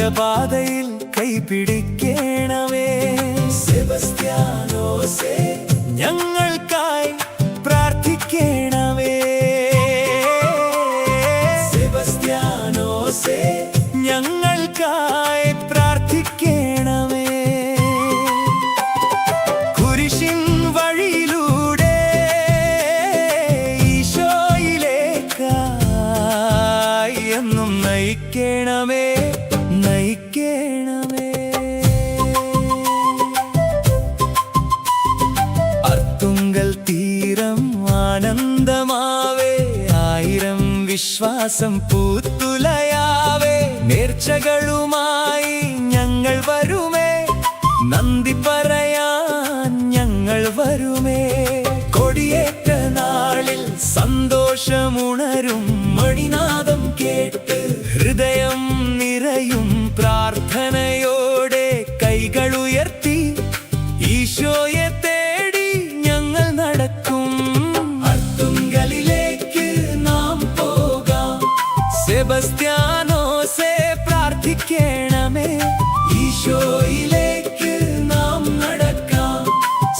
സ്വർഗപാതയിൽ കൈപിടിക്കണമേ. സെബസ്ത്യാനോസേ ഞങ്ങൾക്കായി പ്രാർത്ഥിക്കണമേ. സെബസ്ത്യാനോസേ ഞങ്ങൾക്കായി പ്രാർത്ഥിക്കണമേ. കുരിശിൻ വഴിയിലൂടെ ഈശോയിലേക്കായി എന്നും നയിക്കണമേ, നയിക്കണമേ. അർത്തുങ്കൽ തീരം ആനന്ദമാവേ, ആയിരം വിശ്വാസം പൂത്തുലയാവേ. നേർച്ചകളുമായി ഞങ്ങൾ വരുമേ, നന്ദി പറയാൻ ഞങ്ങൾ വരുമേ. കൊടിയേറ്റ നാളിൽ സന്തോഷമുണരും മണിനാദം കേട്ട് ഹൃദയം നിറയും പ്രാർത്ഥനയോടെ കൈകൾ ഉയർത്തി ഈശോയെ തേടി ഞങ്ങൾ നടക്കും. അർത്തുങ്കലിലേക്ക് നാം പോകാം. സെബസ്ത്യാനോസേ പ്രാർത്ഥിക്കണമേ. ഈശോയിലേക്ക് നാം നടക്കാം.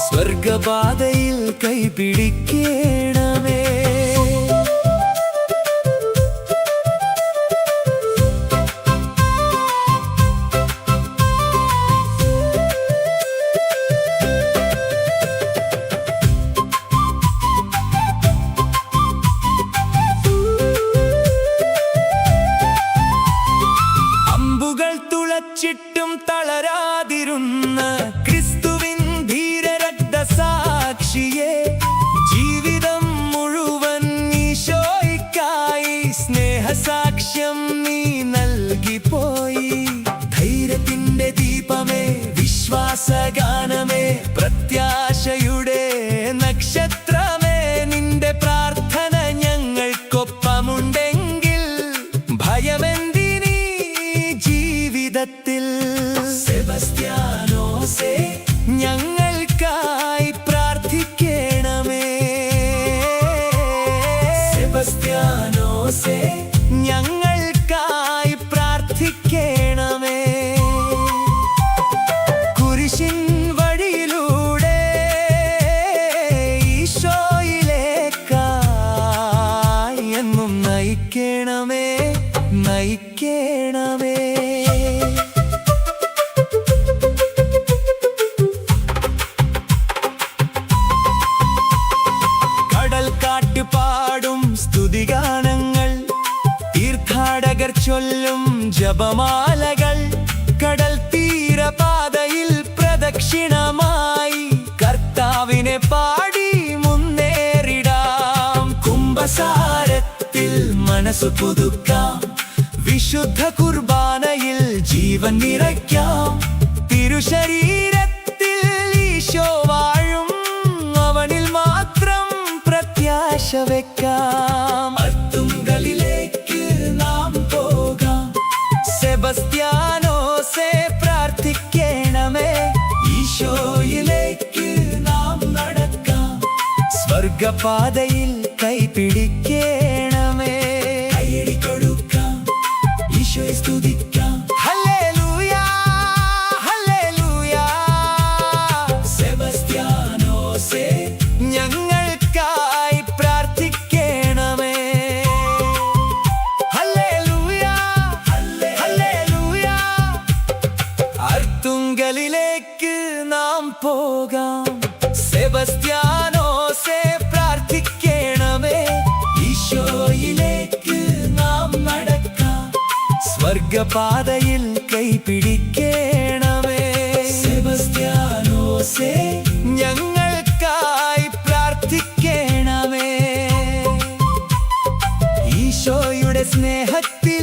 സ്വർഗപാതയിൽ കൈപിടിക്കണമേ. തുളച്ചിട്ടും തളരാതിരുന്ന ക്രിസ്തുവിൻ ധീരരക്തസാക്ഷിയെ, ജീവിതം മുഴുവൻ ഈശോയ്ക്കായി സ്നേഹസാക്ഷ്യം നീ നൽകിപ്പോയി. ധൈര്യത്തിന്റെ ദീപമേ, വിശ്വാസഗാനമേ, പ്രത്യാശയുടെ നക്ഷത്രമേ, നിന്റെ പ്രാർത്ഥന ഞങ്ങൾക്കൊപ്പമുണ്ടെങ്കിൽ ഭയമെന്തിനീ ജീവിതത്തിൽ. സെബസ്ത്യാനോസേ ഞങ്ങൾക്കായി പ്രാർത്ഥിക്കണമേ. സെബസ്ത്യാനോസേ ഞങ്ങൾക്കായി പ്രാർത്ഥിക്കണമേ. കുരിശിൻ വഴിയിലൂടെ ഈശോയിലേക്കായി എന്നും നയിക്കണമേ, നയിക്കണമേ. കടൽക്കാറ്റ് പാടും സ്തുതിഗാനങ്ങൾ, തീർത്ഥാടകർ ചൊല്ലും ജപമാലകൾ, കടൽ തീരപാതയിൽ പ്രദക്ഷിണമായി കർത്താവിനെ പാടി മുന്നേറിടാം. കുംഭസാരത്തിൽ മനസ്സു പുതുക്കാം, വിശുദ്ധ കുർബാനയിൽ ജീവൻ നിറയ്ക്കാം. തിരുശരീരത്തിൽ ഈശോ വാഴും, അവനിൽ മാത്രം പ്രത്യാശ വെക്കാം. അർത്തുങ്കലിലേക്ക് നാം പോകാം. സെബസ്ത്യാനോസേ പ്രാർത്ഥിക്കണമേ. ഈശോയിലേക്ക് നാം നടക്കാം. സ്വർഗപാതയിൽ കൈപിടിക്കണമേ. കൈയടി കൊടുക്കാം, ഈശോയെ സ്തുതിക്കാം. Hallelujah, hallelujah. സെബസ്ത്യാനോസേ ഞങ്ങൾക്കായി പ്രാർത്ഥിക്കണമേ. Hallelujah, hallelujah. അർത്തുങ്കലിലേക്ക് നാം പോകാം. സെബസ്ത്യാനോസേ പ്രാർത്ഥിക്കണമേ. ഈശോയിലേക്ക് നാം നടക്കാം. സ്വർഗപാതയിൽ കൈപിടിക്കണമേ. സെബസ്ത്യാനോസേ ഞങ്ങൾക്കായി പ്രാർത്ഥിക്കണമേ. ഈശോയുടെ സ്നേഹത്തിൽ